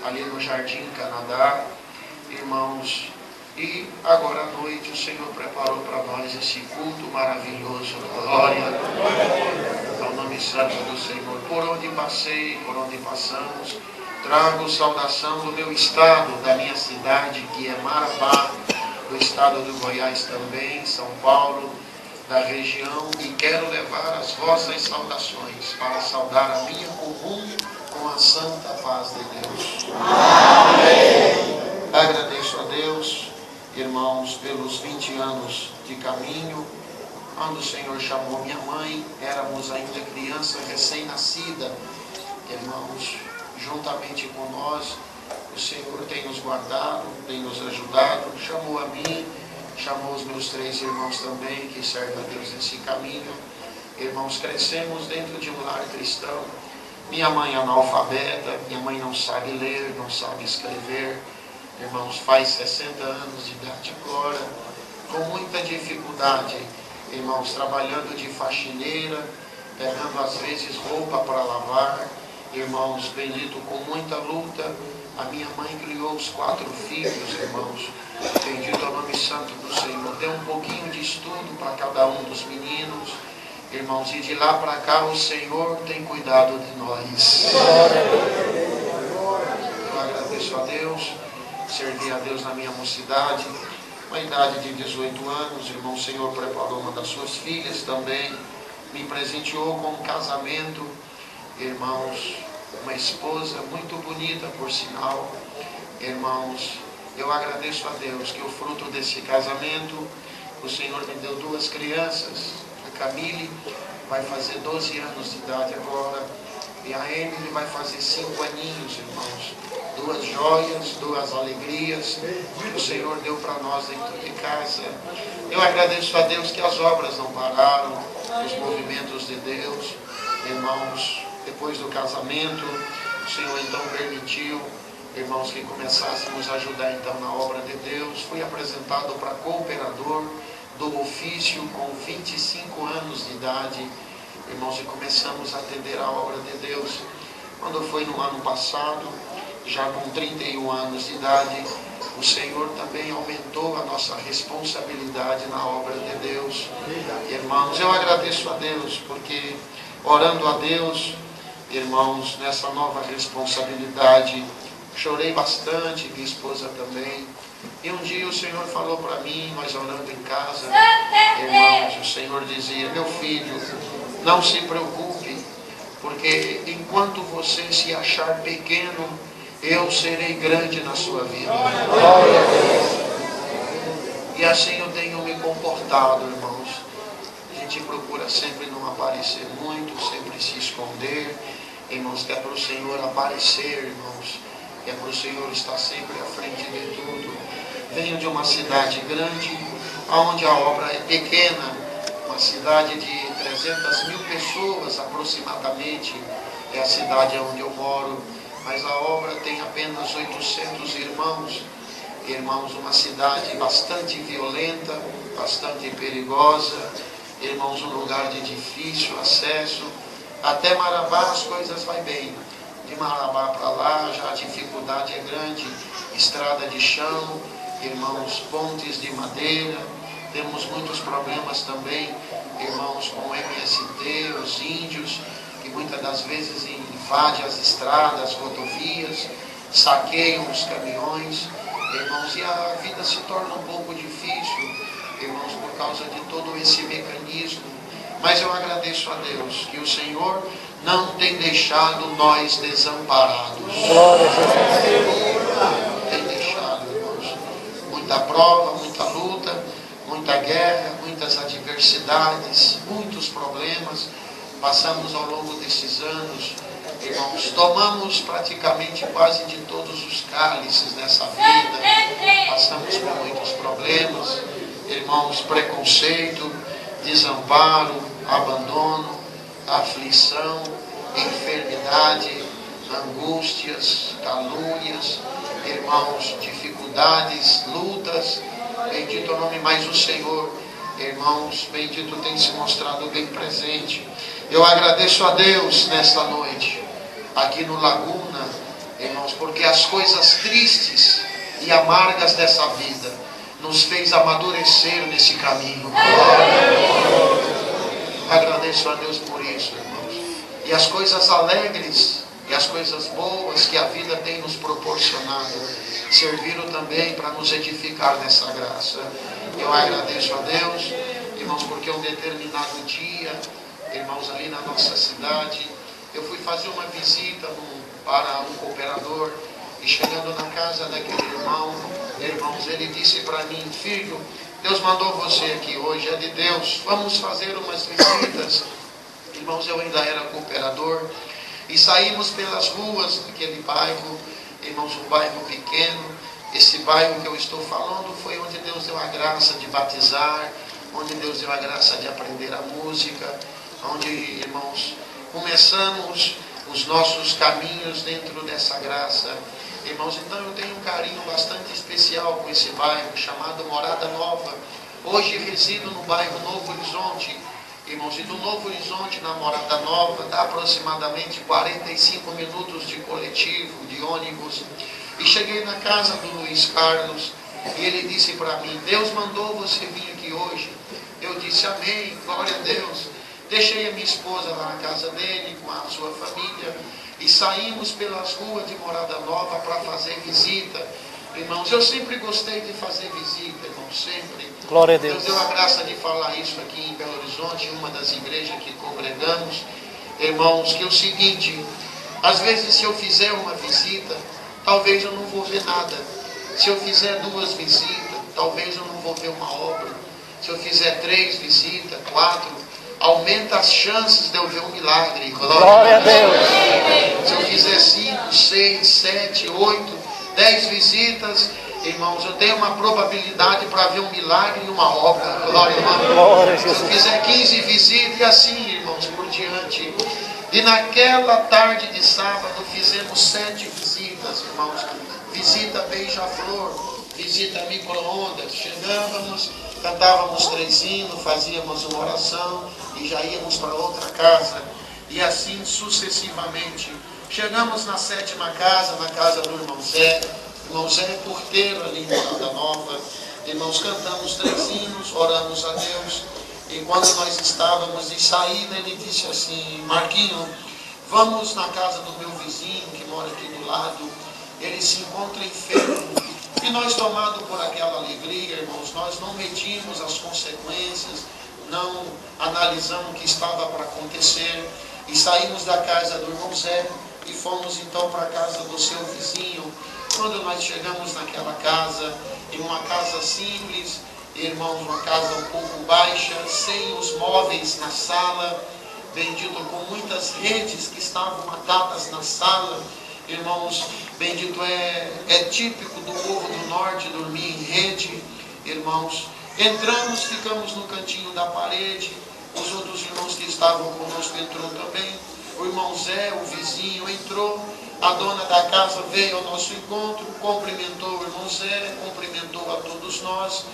ali no Jardim Canadá, irmãos, e agora à noite o Senhor preparou para nós esse culto maravilhoso. Glória ao nome santo do Senhor. Por onde passei, por onde passamos, trago saudação do meu estado, da minha cidade, que é Marabá, do estado do Goiás também, São Paulo, da região, e quero levar as vossas saudações para saudar a minha comum com a santa paz de Deus. Amém. Agradeço a Deus, irmãos, pelos 20 anos de caminho. Quando o Senhor chamou minha mãe, éramos ainda criança recém-nascida. Irmãos, juntamente com nós, o Senhor tem nos guardado, tem nos ajudado. Chamou a mim, chamou os meus 3 irmãos também, que servem a Deus nesse caminho. Irmãos, crescemos dentro de um lar cristão. Minha mãe é analfabeta, minha mãe não sabe ler, não sabe escrever. Irmãos, faz 60 anos de idade agora, com muita dificuldade. Irmãos, trabalhando de faxineira, pegando às vezes roupa para lavar. Irmãos, bendito, com muita luta. A minha mãe criou os 4 filhos, irmãos. Bendito é o nome santo do Senhor. Deu um pouquinho de estudo para cada um dos meninos. Irmãos, e de lá para cá o Senhor tem cuidado de nós. Eu agradeço a Deus, servi a Deus na minha mocidade, uma idade de 18 anos. Irmão, o Senhor preparou uma das suas filhas também, me presenteou com um casamento. Irmãos, uma esposa muito bonita, por sinal. Irmãos, eu agradeço a Deus que o fruto desse casamento, o Senhor me deu 2 crianças. A Camille vai fazer 12 anos de idade agora, e a Emily vai fazer 5 aninhos, irmãos. 2 joias, 2 alegrias que o Senhor deu para nós dentro de casa. Eu agradeço a Deus que as obras não pararam, os movimentos de Deus. Irmãos, depois do casamento, o Senhor então permitiu, irmãos, que começássemos a ajudar então na obra de Deus. Fui apresentado para cooperador do ofício com 25 anos de idade, irmãos, e começamos a atender a obra de Deus. Quando foi no ano passado, já com 31 anos de idade, o Senhor também aumentou a nossa responsabilidade na obra de Deus. Irmãos, eu agradeço a Deus, porque orando a Deus, irmãos, nessa nova responsabilidade, chorei bastante, minha esposa também. E um dia o Senhor falou para mim, nós orando em casa, irmãos, o Senhor dizia: meu filho, não se preocupe, porque enquanto você se achar pequeno, eu serei grande na sua vida. E assim eu tenho me comportado, irmãos. A gente procura sempre não aparecer muito, sempre se esconder, irmãos, que é para o Senhor aparecer, irmãos, que é para o Senhor estar sempre à frente de tudo. Venho de uma cidade grande, onde a obra é pequena, uma cidade de 300 mil pessoas aproximadamente, é a cidade onde eu moro, mas a obra tem apenas 800 irmãos. Irmãos, uma cidade bastante violenta, bastante perigosa, irmãos, um lugar de difícil acesso. Até Marabá as coisas vai bem, de Marabá para lá já a dificuldade é grande, estrada de chão, irmãos, pontes de madeira. Temos muitos problemas também, irmãos, com o MST, os índios, que muitas das vezes invadem as estradas, rodovias, saqueiam os caminhões, irmãos, e a vida se torna um pouco difícil, irmãos, por causa de todo esse mecanismo. Mas eu agradeço a Deus que o Senhor não tem deixado nós desamparados. Tem deixado, irmãos, muita prova, muita luta, muita guerra, muitas adversidades, muitos problemas. Passamos ao longo desses anos, irmãos, tomamos praticamente quase de todos os cálices nessa vida. Passamos por muitos problemas, irmãos, preconceito, desamparo, abandono, aflição, enfermidade, angústias, calúnias, irmãos, dificuldades, lutas. Bendito é o nome mais do Senhor. Irmãos, bendito tem se mostrado bem presente. Eu agradeço a Deus nesta noite, aqui no Laguna, irmãos, porque as coisas tristes e amargas dessa vida nos fez amadurecer nesse caminho. Agradeço a Deus por isso, irmãos. E as coisas alegres e as coisas boas que a vida tem nos proporcionado serviram também para nos edificar nessa graça. Eu agradeço a Deus, irmãos, porque um determinado dia, irmãos, ali na nossa cidade, eu fui fazer uma visita para um cooperador, e chegando na casa daquele irmão, irmãos, ele disse para mim: filho, Deus mandou você aqui hoje, é de Deus, vamos fazer umas visitas. Irmãos, eu ainda era cooperador, e saímos pelas ruas daquele bairro, irmãos, um bairro pequeno. Esse bairro que eu estou falando foi onde Deus deu a graça de batizar, onde Deus deu a graça de aprender a música, onde, irmãos, começamos os nossos caminhos dentro dessa graça. Irmãos, então eu tenho um carinho bastante especial com esse bairro chamado Morada Nova. Hoje resido no bairro Novo Horizonte. Irmãos, e do Novo Horizonte na Morada Nova dá aproximadamente 45 minutos de coletivo, de ônibus. E cheguei na casa do Luiz Carlos e ele disse para mim: Deus mandou você vir aqui hoje. Eu disse: amém, glória a Deus. Deixei a minha esposa lá na casa dele com a sua família e saímos pelas ruas de Morada Nova para fazer visita. Irmãos, eu sempre gostei de fazer visita, irmãos, sempre. Glória a Deus. Deus deu a graça de falar isso aqui em Belo Horizonte, em uma das igrejas que congregamos. Irmãos, que é o seguinte: às vezes, se eu fizer uma visita, talvez eu não vou ver nada. Se eu fizer 2 visitas, talvez eu não vou ver uma obra. Se eu fizer 3 visitas, 4, aumenta as chances de eu ver um milagre. Glória a Deus. Se eu fizer 5, 6, 7, 8, 10 visitas, irmãos, eu tenho uma probabilidade para ver um milagre e uma obra. Glória a Deus. Se eu fizer 15 visitas, e assim, irmãos, por diante. E naquela tarde de sábado fizemos 7 visitas, irmãos. Visita beija-flor, visita micro-ondas. Chegávamos, cantávamos 3 hinos, fazíamos uma oração e já íamos para outra casa. E assim sucessivamente. Chegamos na 7ª casa, na casa do irmão Zé. Irmão Zé é porteiro ali em Morada Nova. Irmãos, cantamos 3 hinos, oramos a Deus. E quando nós estávamos de saída, ele disse assim: Marquinho, vamos na casa do meu vizinho que mora aqui do lado. Ele se encontra enfermo. E nós, tomados por aquela alegria, irmãos, nós não medimos as consequências, não analisamos o que estava para acontecer. E saímos da casa do irmão Zé e fomos então para a casa do seu vizinho. Quando nós chegamos naquela casa, em uma casa simples, irmãos, uma casa um pouco baixa, sem os móveis na sala, bendito, com muitas redes que estavam atadas na sala. Irmãos, bendito, é típico do povo do norte dormir em rede. Irmãos, entramos, ficamos no cantinho da parede. Os outros irmãos que estavam conosco entrou também. O irmão Zé, o vizinho, entrou. A dona da casa veio ao nosso encontro, cumprimentou o irmão Zé, cumprimentou a todos nós.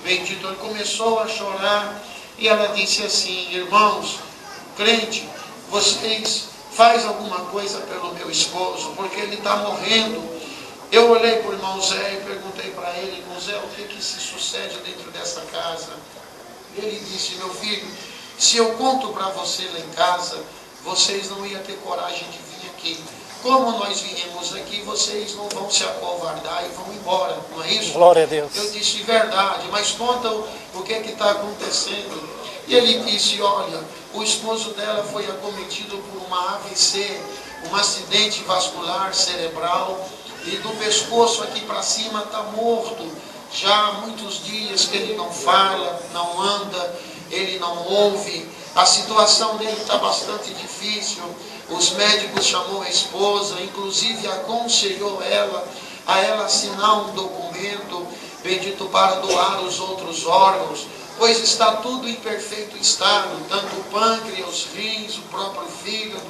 Bendito, ele começou a chorar e ela disse assim: irmãos, crente, vocês faz alguma coisa pelo meu esposo, porque ele está morrendo. Eu olhei para o irmão Zé e perguntei para ele: irmão Zé, o que se sucede dentro dessa casa? Ele disse: meu filho, se eu conto para você lá em casa, vocês não iam ter coragem de vir aqui. Como nós viemos aqui, vocês não vão se acovardar e vão embora, não é isso? Glória a Deus. Eu disse: verdade, mas conta o que está acontecendo. E ele disse: olha, o esposo dela foi acometido por uma AVC, um acidente vascular cerebral, e do pescoço aqui para cima está morto. Já há muitos dias que ele não fala, não anda, ele não ouve. A situação dele está bastante difícil. Os médicos chamou a esposa, inclusive aconselhou ela a ela assinar um documento, bendito, para doar os outros órgãos, pois está tudo em perfeito estado, tanto o pâncreas, os rins, o próprio fígado,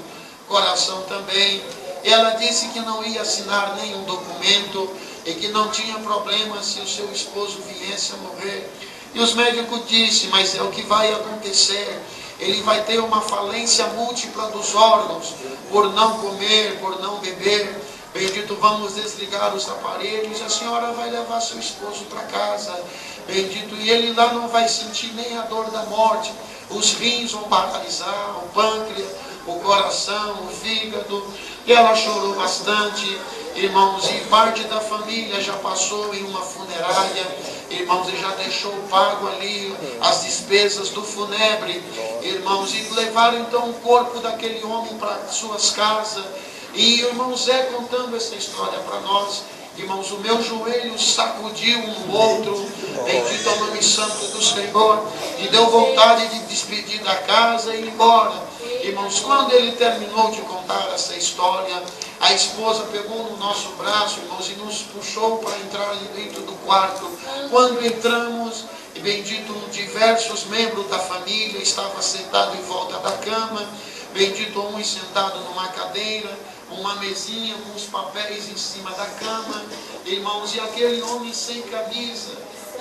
coração também. Ela disse que não ia assinar nenhum documento e que não tinha problema se o seu esposo viesse a morrer. E os médicos disseram: mas é o que vai acontecer. Ele vai ter uma falência múltipla dos órgãos, por não comer, por não beber, Bendito, vamos desligar os aparelhos. A senhora vai levar seu esposo para casa. Bendito, e ele lá não vai sentir nem a dor da morte. Os rins vão paralisar, o pâncreas, o coração, o fígado. E ela chorou bastante, irmãos, e parte da família já passou em uma funerária, irmãos, e já deixou pago ali as despesas do funebre, irmãos, e levaram então o corpo daquele homem para suas casas. E irmão Zé contando essa história para nós, irmãos, o meu joelho sacudiu um outro, bendito ao nome santo do Senhor, e deu vontade de despedir da casa e ir embora. Irmãos, quando ele terminou de contar essa história, a esposa pegou no nosso braço, irmãos, e nos puxou para entrar ali dentro do quarto. Quando entramos, bendito, diversos membros da família estavam sentados em volta da cama, bendito, uns sentados numa cadeira, uma mesinha com os papéis em cima da cama, irmãos, e aquele homem sem camisa,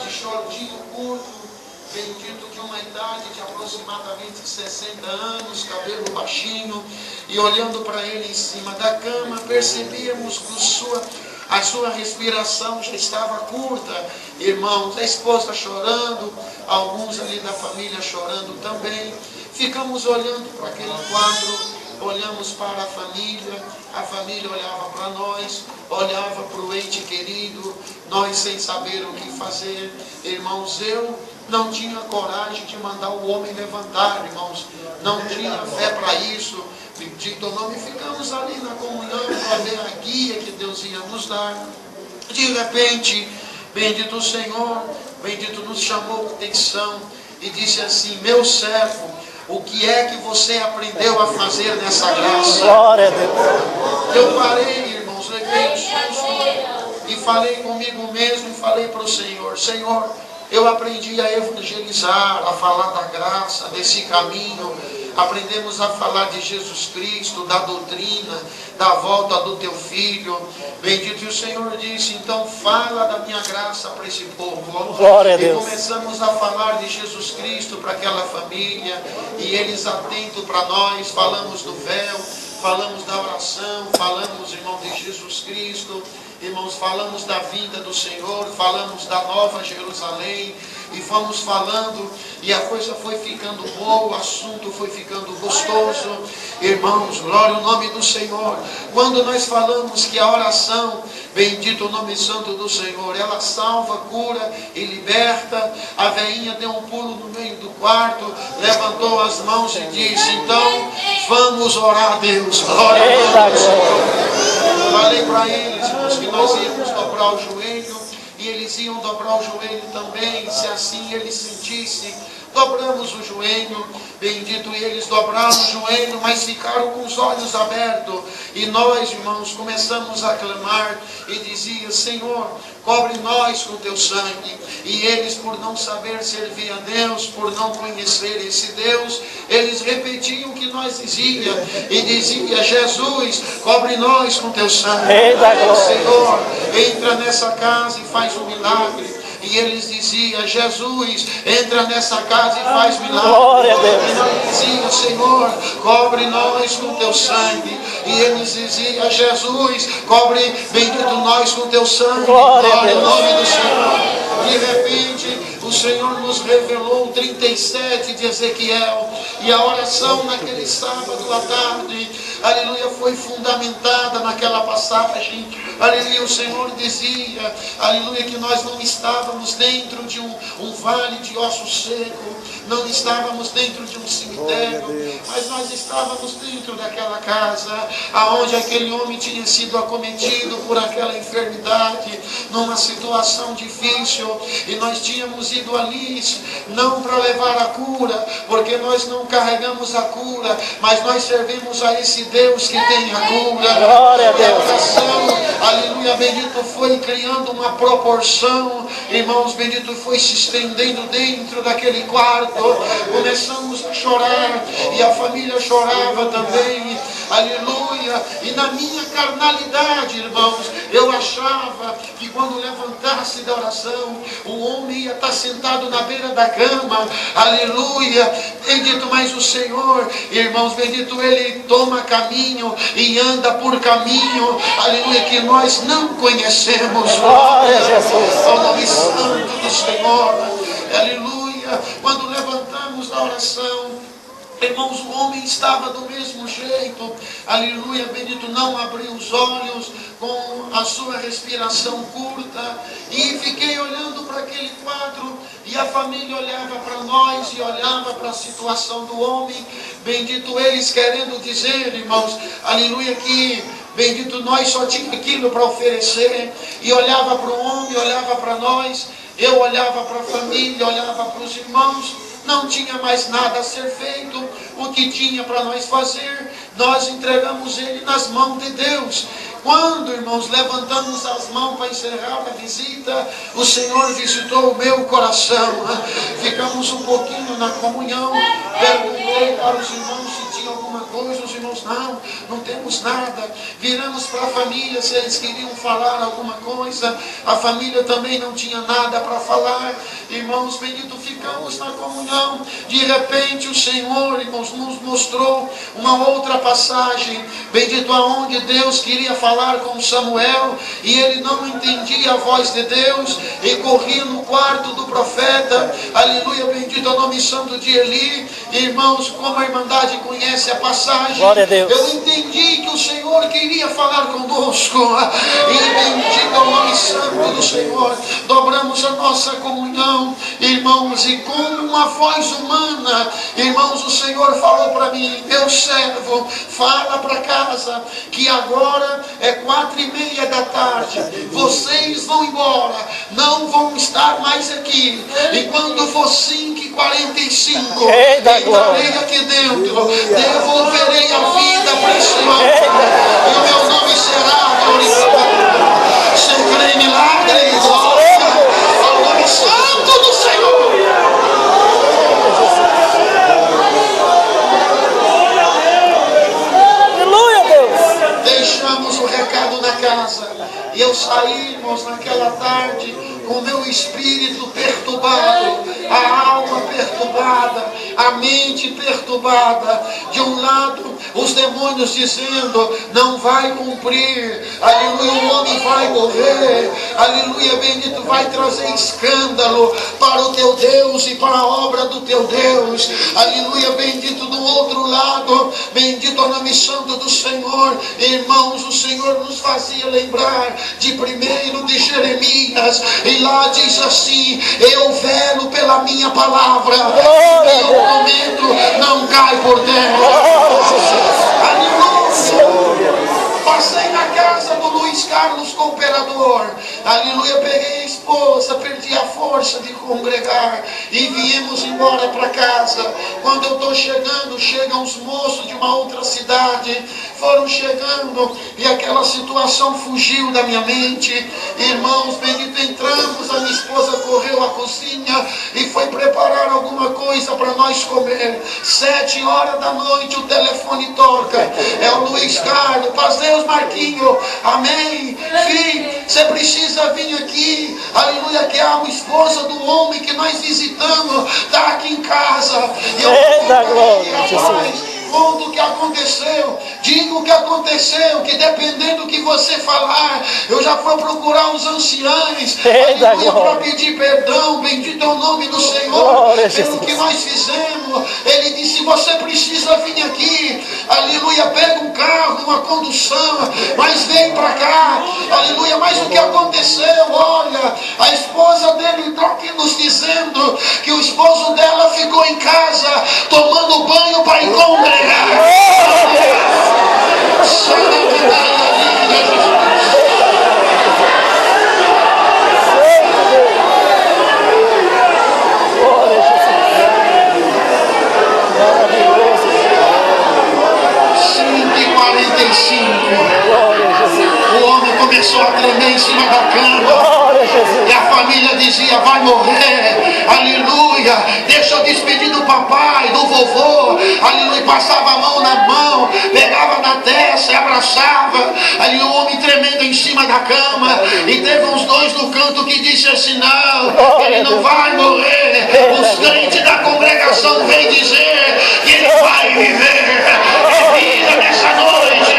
de shortinho curto, bendito, de uma idade de aproximadamente 60 anos, cabelo baixinho, e olhando para ele em cima da cama, percebíamos que a sua respiração já estava curta, irmãos, a esposa chorando, alguns ali da família chorando também. Ficamos olhando para aquele quadro, olhamos para a família olhava para nós, olhava para o ente querido, nós sem saber o que fazer. Irmãos, eu não tinha coragem de mandar o homem levantar, irmãos, não tinha fé para isso, bendito o nome, ficamos ali na comunhão para ver a guia que Deus ia nos dar. De repente, bendito o Senhor, bendito, nos chamou a atenção e disse assim: meu servo, o que é que você aprendeu a fazer nessa graça? Glória a Deus. Eu parei, irmãos, levei um susto e falei comigo mesmo e falei para o Senhor: Senhor, eu aprendi a evangelizar, a falar da graça, desse caminho. Aprendemos a falar de Jesus Cristo, da doutrina, da volta do teu Filho. Bendito, e o Senhor disse: então fala da minha graça para esse povo. Glória a Deus. E começamos a falar de Jesus Cristo para aquela família, e eles atentos para nós, falamos do véu, falamos da oração, falamos, irmão, de Jesus Cristo. Irmãos, falamos da vinda do Senhor, falamos da Nova Jerusalém, e fomos falando, e a coisa foi ficando boa, o assunto foi ficando gostoso. Irmãos, glória ao nome do Senhor. Quando nós falamos que a oração, bendito o nome santo do Senhor, ela salva, cura e liberta, a velhinha deu um pulo no meio do quarto, levantou as mãos e disse: então vamos orar a Deus. Glória ao nome do Senhor. Falei para eles, irmãos, que nós íamos dobrar o joelho, e eles iam dobrar o joelho também, se assim eles sentissem. Dobramos o joelho, bendito, e eles dobraram o joelho, mas ficaram com os olhos abertos. E nós, irmãos, começamos a clamar e dizia: Senhor, cobre nós com teu sangue. E eles, por não saber servir a Deus, por não conhecer esse Deus, eles repetiam o que nós dizia, e dizia: Jesus, cobre nós com teu sangue. Senhor, entra nessa casa e faz um milagre. E eles diziam: Jesus, entra nessa casa e faz milagre. Glória a Deus. E nós dizíamos: Senhor, cobre nós com teu sangue. E eles diziam: Jesus, cobre, bendito, nós com teu sangue. Glória a Deus. Em nome do Senhor. De repente, o Senhor nos revelou o 37 de Ezequiel. E a oração naquele sábado à tarde, aleluia, foi fundamentada naquela passagem. Aleluia, o Senhor dizia, aleluia, que nós não estávamos dentro de um vale de ossos secos, não estávamos dentro de um cemitério, mas nós estávamos dentro daquela casa, aonde aquele homem tinha sido acometido por aquela enfermidade, numa situação difícil, e nós tínhamos ido ali, não para levar a cura, porque nós não carregamos a cura, mas nós servimos a esse Deus que tem a cura. Glória a Deus. E a oração, aleluia, bendito, foi criando uma proporção, irmãos, bendito, foi se estendendo dentro daquele quarto. Começamos a chorar, e a família chorava também, aleluia. E na minha carnalidade, irmãos, Eu achava que quando levantasse da oração, o homem ia estar sentado na beira da cama. Aleluia. Bendito, mas o Senhor, irmãos, bendito, Ele toma caminho e anda por caminho, aleluia, que nós não conhecemos. Glória a Jesus. Ao nome santo do Senhor. Aleluia. Quando levantamos da oração, irmãos, o homem estava do mesmo jeito, aleluia, bendito, não abriu os olhos, com a sua respiração curta, e fiquei olhando para aquele quadro, e a família olhava para nós, e olhava para a situação do homem, bendito, eles querendo dizer, irmãos, aleluia, que, bendito, nós só tínhamos aquilo para oferecer, e olhava para o homem, olhava para nós, eu olhava para a família, olhava para os irmãos, não tinha mais nada a ser feito. O que tinha para nós fazer, nós entregamos ele nas mãos de Deus. Quando, irmãos, levantamos as mãos para encerrar a visita, o Senhor visitou o meu coração. Ficamos um pouquinho na comunhão, perguntei para os irmãos se tinha alguma coisa, os irmãos, não temos nada. Viramos para a família se eles queriam falar alguma coisa, a família também não tinha nada para falar. Irmãos, bendito, ficamos na comunhão. De repente o Senhor, irmãos, nos mostrou uma outra passagem, bendito, aonde Deus queria falar com Samuel, e ele não entendia a voz de Deus, e corria no quarto do profeta, aleluia, bendito é o nome santo de Eli. Irmãos, como a Irmandade conhece a passagem, glória a Deus, eu entendi que o Senhor queria falar conosco, e bendito é o nome santo do Senhor. Dobramos a nossa comunhão, irmãos, e com uma voz humana, irmãos, o Senhor falou para mim: meu servo, fala para casa que agora é 4:30 da tarde, vocês vão embora, não vão estar mais aqui, e quando for 5:45, entrarei aqui dentro, devolverei a vida para esse homem, e o meu nome será glorificado. Você crê em milagre? Glória ao nome santo do Senhor. Deixamos o recado na casa, e eu saí, irmãos, naquela tarde com o meu espírito perturbado, a alma perturbada, a mente perturbada. De um lado, os demônios dizendo: não vai cumprir, aleluia, o homem vai morrer, aleluia, bendito, vai trazer escândalo para o teu Deus e para a obra do teu Deus, aleluia, bendito. Do outro lado, bendito o nome santo do Senhor, irmãos, o Senhor nos fazia lembrar de 1 de Jeremias, e lá diz assim: eu velo pela minha palavra, e eu prometo, não cai por terra. Aleluia. Passei na casa do Luiz Carlos Cooperador, aleluia, peguei a esposa, perdi a força de congregar, e viemos embora para casa. Quando eu estou chegando, chegam os moços de uma outra cidade, foram chegando, e aquela situação fugiu da minha mente. Irmãos, bendito, entramos, a minha esposa correu à cozinha e foi preparar alguma coisa para nós comer. 7 horas da noite o telefone toca, é o Luiz Carlos. Paz Deus, Marquinho, amém, filho, você precisa vir aqui, aleluia, que a esposa do homem que nós visitamos está aqui em casa. E eu falei: conta o que aconteceu, diga o que aconteceu, que dependendo do que você falar, eu já fui procurar os anciães, aleluia, para pedir perdão. Bendito é o nome do Senhor pelo que nós fizemos. Ele disse: você precisa vir aqui, aleluia, pega um carro, uma condução, mas vem para cá, aleluia. Mas o que aconteceu? Olha, a esposa dele está aqui nos dizendo que o esposo dela ficou em casa tomando banho para ir congregar. O homem começou a tremer em cima da cama, e a família dizia: vai morrer, aleluia. aleluia. Deixa eu despedir do papai, do vovô, aleluia. Passava a mão na mão, pegava na testa e abraçava, ali o homem tremendo em cima da cama. E teve uns dois no canto que disse assim: não, ele não vai morrer. Os crentes da congregação vêm dizer que ele vai viver. É vida nessa noite,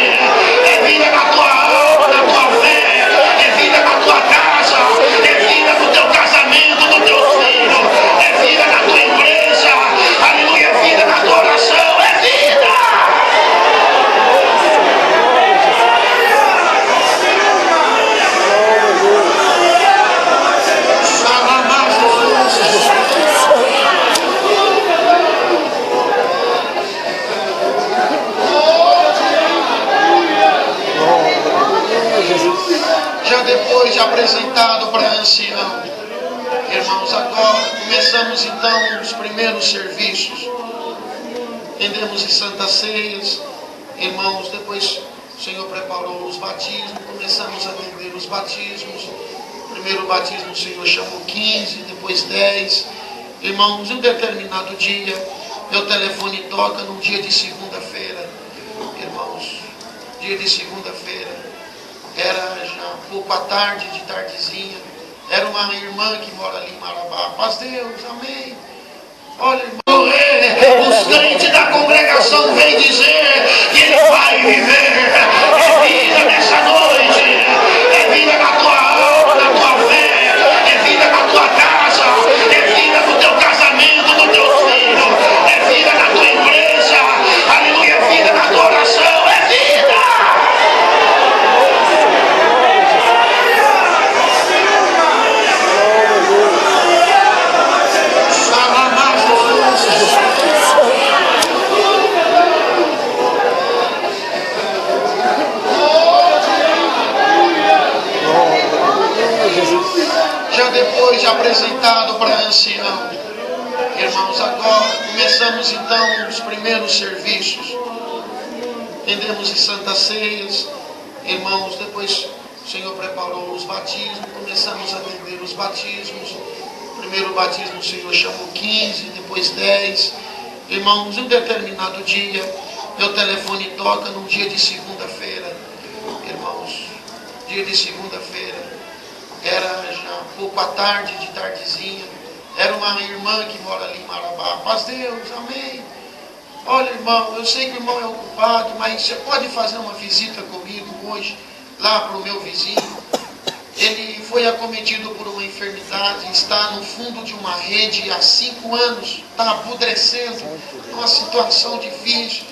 é vida na tua alma, na tua fé, é vida na tua casa, é vida no teu casamento, no teu filho, é vida na tua empresa, aleluia, é vida na tua oração, é vida. Já depois de apresentado para ancião, irmãos, agora começamos então os primeiros serviços. Entendemos em Santa Ceias, irmãos, depois o Senhor preparou os batismos, começamos a atender os batismos. Primeiro batismo o Senhor chamou 15, depois 10. Irmãos, em um determinado dia, meu telefone toca num dia de segunda-feira. Irmãos, dia de segunda-feira, era já pouco à tarde, de tardezinha. Era uma irmã que mora ali em Marabá. Paz Deus, amém. Olha, irmão, os crentes da congregação vêm dizer que ele vai viver. É vida nessa noite, é vida na tua alma, na tua fé, é vida na tua casa, é vida no teu casamento, no teu filho, é vida na tua empresa, aleluia, é vida na tua oração, é vida. Já depois de apresentado para ancião, irmãos, agora começamos então os primeiros serviços. Entendemos em Santa Ceias, irmãos, depois o Senhor preparou os batismos, começamos a atender os batismos. Primeiro batismo o Senhor chamou 15, depois 10. Irmãos, em um determinado dia, meu telefone toca num dia de segunda-feira. Irmãos, dia de segunda-feira, era já pouco à tarde, de tardezinha. Era uma irmã que mora ali em Marabá. Paz Deus, amém. Olha, irmão, eu sei que o irmão é ocupado, mas você pode fazer uma visita comigo hoje, lá para o meu vizinho. Ele foi acometido por uma enfermidade, está no fundo de uma rede há 5 anos, está apodrecendo, numa situação difícil.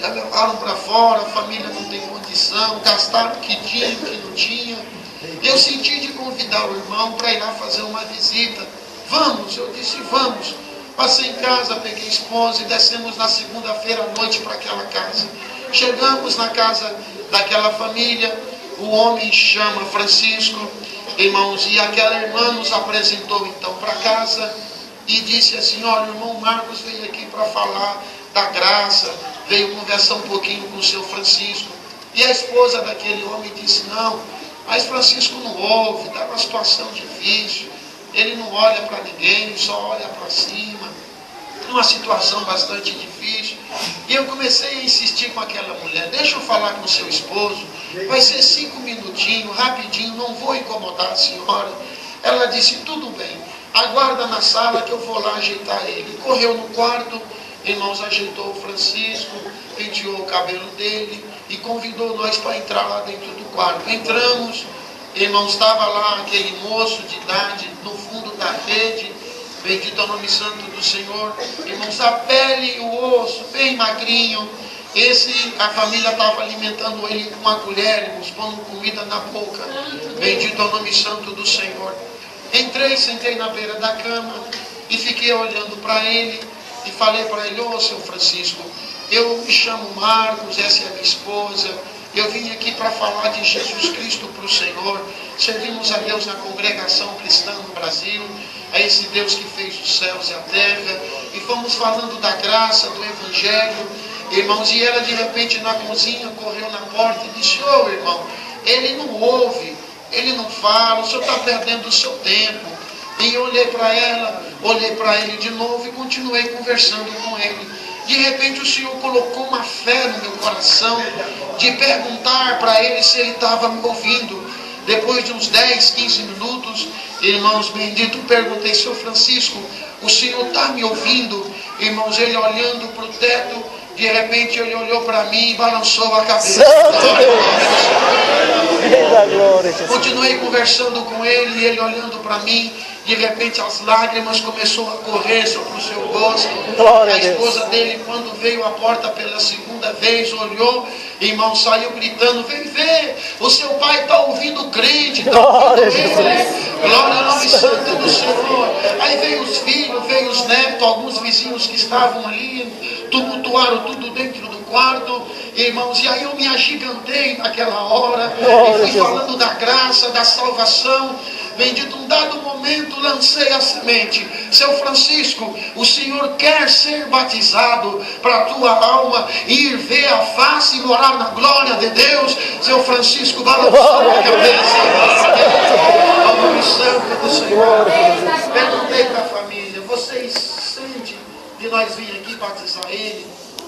Já levaram para fora, a família não tem condição, gastaram o que tinha, o que não tinha. Eu senti de convidar o irmão para ir lá fazer uma visita. Vamos, eu disse vamos. Passei em casa, peguei a esposa e descemos na segunda-feira à noite para aquela casa. Chegamos na casa daquela família, o homem chama Francisco, irmãos, e aquela irmã nos apresentou então para casa e disse assim: olha, o irmão Marcos veio aqui para falar da graça, veio conversar um pouquinho com o seu Francisco. E a esposa daquele homem disse: não, mas Francisco não ouve, está numa situação difícil, ele não olha para ninguém, só olha para cima, numa situação bastante difícil. E eu comecei a insistir com aquela mulher: deixa eu falar com o seu esposo, vai ser 5 minutinhos, rapidinho, não vou incomodar a senhora. Ela disse: tudo bem, aguarda na sala que eu vou lá ajeitar ele. Correu no quarto, irmãos, ajeitou o Francisco, penteou o cabelo dele e convidou nós para entrar lá dentro do quarto. Entramos, irmãos, estava lá aquele moço de idade no fundo da rede, bendito é o nome santo do Senhor, irmãos, a pele e o osso, bem magrinho. A família estava alimentando ele com uma colher, irmãos, pondo comida na boca, bendito é o nome santo do Senhor. Entrei, sentei na beira da cama e fiquei olhando para ele e falei para ele: ô seu Francisco, eu me chamo Marcos, essa é a minha esposa, eu vim aqui para falar de Jesus Cristo para o Senhor. Servimos a Deus na congregação cristã no Brasil, a esse Deus que fez os céus e a terra, e fomos falando da graça, do Evangelho, irmãos. E ela de repente na cozinha correu na porta e disse: ô irmão, ele não ouve, ele não fala, o senhor está perdendo o seu tempo. E eu olhei para ela olhei para ele de novo e continuei conversando com ele. De repente o Senhor colocou uma fé no meu coração de perguntar para ele se ele estava me ouvindo. Depois de uns 10, 15 minutos, irmãos bendito, perguntei: seu Francisco, o Senhor está me ouvindo? Irmãos, ele olhando para o teto, de repente ele olhou para mim e balançou a cabeça. Continuei conversando com ele e ele olhando para mim. De repente as lágrimas começaram a correr sobre o seu rosto. A esposa dele, quando veio à porta pela segunda vez, olhou, irmão, saiu gritando: vem ver, o seu pai está ouvindo o crente, está ouvindo ele. Glória ao nome santo do Senhor. Aí veio os filhos, veio os netos, alguns vizinhos que estavam ali, tumultuaram tudo dentro do quarto, irmãos, e aí eu me agigantei naquela hora, e fui falando da graça, da salvação. Bendito, um dado momento lancei a semente: seu Francisco, o Senhor quer ser batizado para a tua alma ir ver a face e morar na glória de Deus. Seu Francisco balançou a cabeça. Ao nome santo do Senhor. Perguntei para a família: vocês sentem de nós vir aqui batizar ele?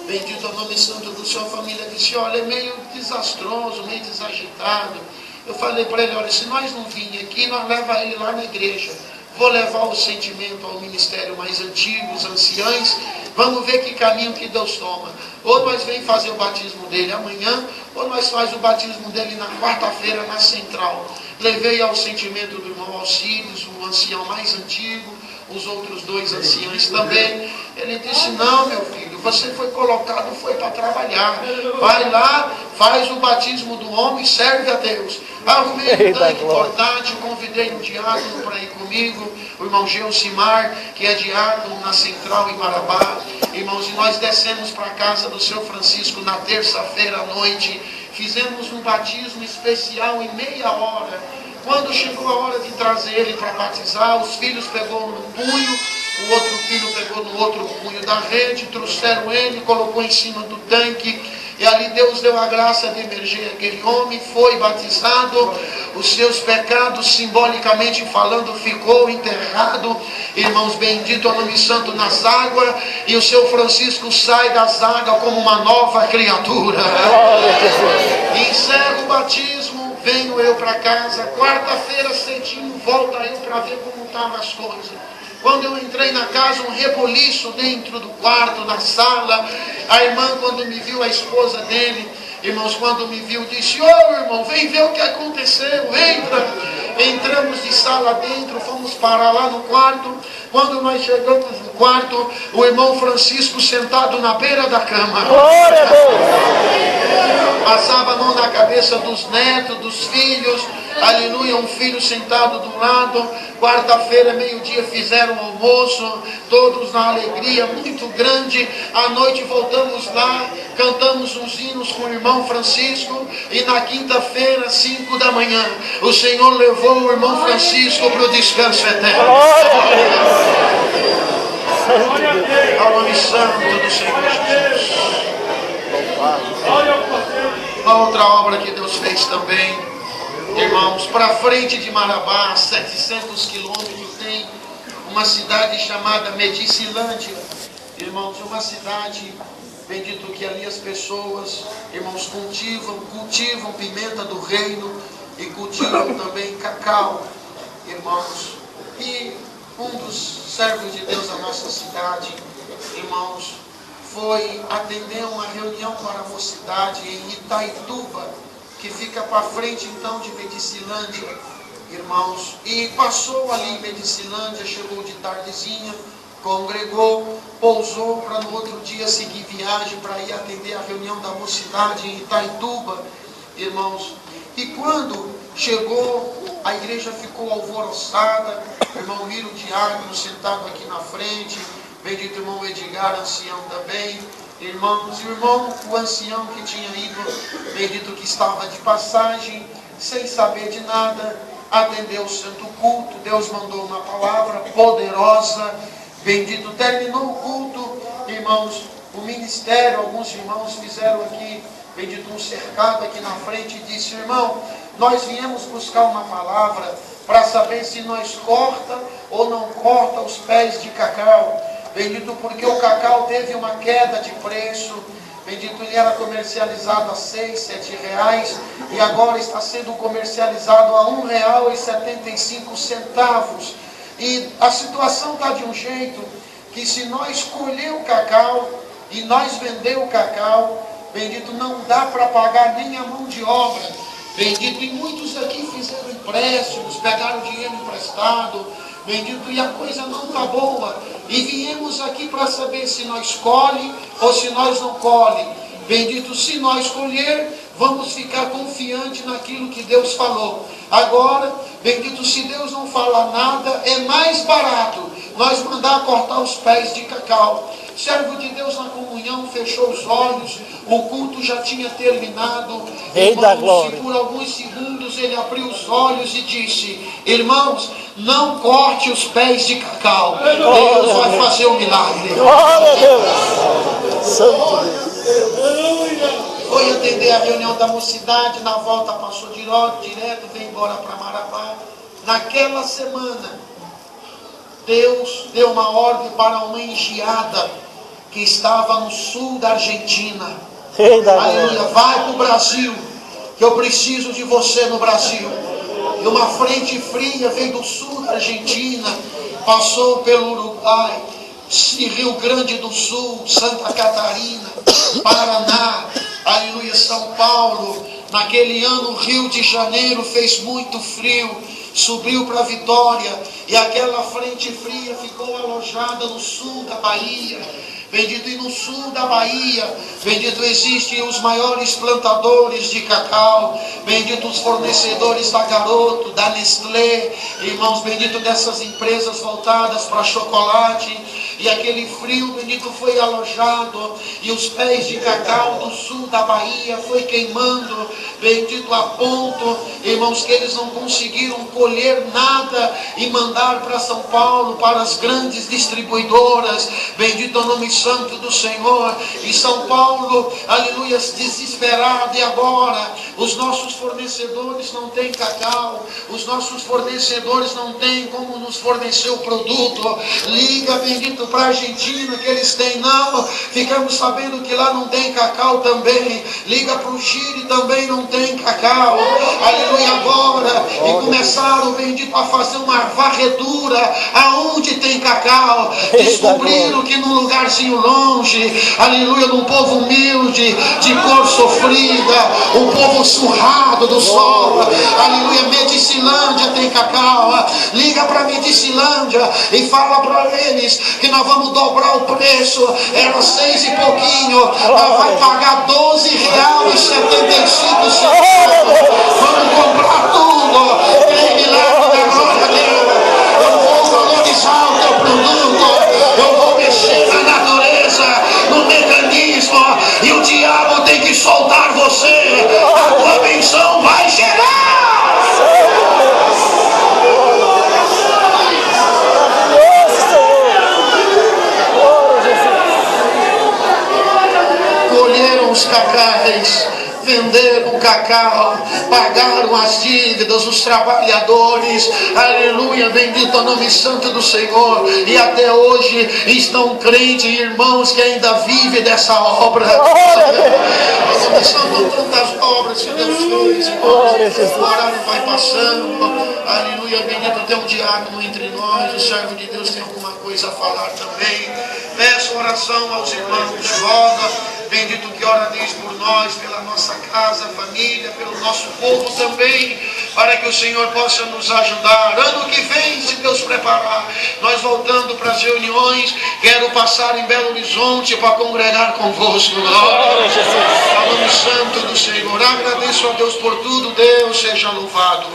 Bendito ao nome santo do Senhor. A família disse: olha, é meio desastroso, meio desagitado. Eu falei para ele: olha, se nós não virmos aqui, nós levamos ele lá na igreja. Vou levar o sentimento ao ministério mais antigo, os anciãos. Vamos ver que caminho que Deus toma. Ou nós vem fazer o batismo dele amanhã, ou nós faz o batismo dele na quarta-feira na central. Levei ao sentimento do irmão Alcides, o ancião mais antigo, os outros 2 anciãos também. Ele disse: não, meu filho, você foi colocado, foi para trabalhar. Vai lá, faz o batismo do homem, serve a Deus. Arrumei um tanque portátil, convidei um diácono para ir comigo, o irmão Geucimar, que é diácono na central em Marabá. Irmãos, e nós descemos para a casa do seu Francisco na terça-feira à noite. Fizemos um batismo especial em meia hora. Quando chegou a hora de trazer ele para batizar, os filhos pegou no punho, o outro filho pegou no outro punho da rede, trouxeram ele, colocou em cima do tanque, e ali Deus deu a graça de emergir aquele homem, foi batizado, os seus pecados, simbolicamente falando, ficou enterrado, irmãos, bendito ao nome santo, nas águas, e o seu Francisco sai das águas como uma nova criatura. E encerra o batismo, venho eu para casa, quarta-feira cedinho, volta eu para ver como estavam as coisas. Quando eu entrei na casa, um reboliço dentro do quarto, na sala. A irmã, quando me viu, a esposa dele, irmãos, quando me viu, disse: ô irmão, vem ver o que aconteceu, entra. Entramos de sala dentro, fomos parar lá no quarto. Quando nós chegamos no quarto, o irmão Francisco sentado na beira da cama. Glória a Deus. Passava a mão na cabeça dos netos, dos filhos. Aleluia, um filho sentado do lado. Quarta-feira, meio-dia, fizeram um almoço, todos na alegria muito grande. À noite voltamos lá, cantamos uns hinos com o irmão Francisco, e na quinta-feira, 5 da manhã, o Senhor levou o irmão Francisco para o descanso eterno. Ao nome santo do Senhor Jesus. Uma outra obra que Deus fez também, irmãos, para frente de Marabá, 700 quilômetros, tem uma cidade chamada Medicilândia. Irmãos, uma cidade, bendito, que ali as pessoas, irmãos, cultivam pimenta do reino e cultivam também cacau, irmãos. E um dos servos de Deus da nossa cidade, irmãos, foi atender uma reunião para a mocidade em Itaituba, que fica para frente então de Medicilândia, irmãos. E passou ali em Medicilândia, chegou de tardezinha, congregou, pousou para no outro dia seguir viagem para ir atender a reunião da mocidade em Itaituba, irmãos. E quando chegou, a igreja ficou alvoroçada, o irmão Miro Diácono sentado aqui na frente, bendito irmão Edgar, ancião também, irmãos, o ancião que tinha ido, bendito, que estava de passagem, sem saber de nada, atendeu o santo culto. Deus mandou uma palavra poderosa, bendito, terminou o culto, irmãos, o ministério, alguns irmãos fizeram aqui, bendito, um cercado aqui na frente, e disse: irmão, nós viemos buscar uma palavra para saber se nós corta ou não corta os pés de cacau. Bendito, porque o cacau teve uma queda de preço. Bendito, ele era comercializado a 6, 7 reais e agora está sendo comercializado a R$1,75. E a situação está de um jeito que, se nós colher o cacau e nós vender o cacau, bendito, não dá para pagar nem a mão de obra. Bendito, e muitos aqui fizeram empréstimos, pegaram dinheiro emprestado, bendito, e a coisa não está boa. E viemos aqui para saber se nós colhe ou se nós não colhe. Bendito, se nós colher, vamos ficar confiantes naquilo que Deus falou. Agora, bendito, se Deus não falar nada, é mais barato nós mandar cortar os pés de cacau. Servo de Deus na comunhão fechou os olhos, o culto já tinha terminado. Rei da glória. E por alguns segundos ele abriu os olhos e disse: irmãos, não corte os pés de cacau, Deus vai fazer um milagre. Glória a Deus. Santo Deus. Foi atender a reunião da mocidade, na volta passou direto, veio embora para Marabá. Naquela semana, Deus deu uma ordem para uma engeada que estava no sul da Argentina. Aleluia, vai para o Brasil, que eu preciso de você no Brasil. E uma frente fria veio do sul da Argentina, passou pelo Uruguai, Rio Grande do Sul, Santa Catarina, Paraná, aleluia, São Paulo. Naquele ano, o Rio de Janeiro fez muito frio, subiu para Vitória, e aquela frente fria ficou alojada no sul da Bahia. Bendito, e no sul da Bahia, bendito, existem os maiores plantadores de cacau, bendito, os fornecedores da Garoto, da Nestlé, irmãos, bendito, dessas empresas voltadas para chocolate. E aquele frio, bendito, foi alojado, e os pés de cacau do sul da Bahia foi queimando, bendito, a ponto, irmãos, que eles não conseguiram colher nada e mandar para São Paulo, para as grandes distribuidoras. Bendito o nome santo do Senhor. E São Paulo, aleluia, desesperado. E agora os nossos fornecedores não têm cacau, os nossos fornecedores não têm como nos fornecer o produto. Liga, bendito, para a Argentina, que eles têm. Não, ficamos sabendo que lá não tem cacau também. Liga para o Chile, também não tem cacau. Aleluia, agora. E começaram, bendito, a fazer uma varredura aonde tem cacau. Descobriram que num lugarzinho longe, aleluia, num povo humilde, de cor sofrida, um povo surrado do sol, aleluia, Medicilândia tem cacau. Liga para Medicilândia e fala para eles que nós vamos dobrar o preço. Era 6 e pouquinho, nós vai pagar R$12,75. Vamos comprar tudo. Tem milagre da glória a Deus. Eu vou valorizar o teu produto, eu vou mexer na natureza, no mecanismo, e o diabo tem que soltar você. A tua benção vai chegar. Colheram os cacais, venderam o cacau, pagaram as dívidas, os trabalhadores, aleluia, bendito o nome santo do Senhor, e até hoje estão crentes, irmãos, que ainda vivem dessa obra. São tantas obras que Deus fez, irmãos. O horário vai passando, aleluia, bendito, tem um diácono entre nós, o servo de Deus tem alguma coisa a falar também. Peço oração aos irmãos, roga, bendito, que ora Deus por nós, pela nossa casa, família, pelo nosso povo também, para que o Senhor possa nos ajudar. Ano que vem, se Deus preparar, nós voltando para as reuniões, quero passar em Belo Horizonte para congregar convosco. Glória a Jesus. Ao nome santo do Senhor. Agradeço a Deus por tudo. Deus seja louvado.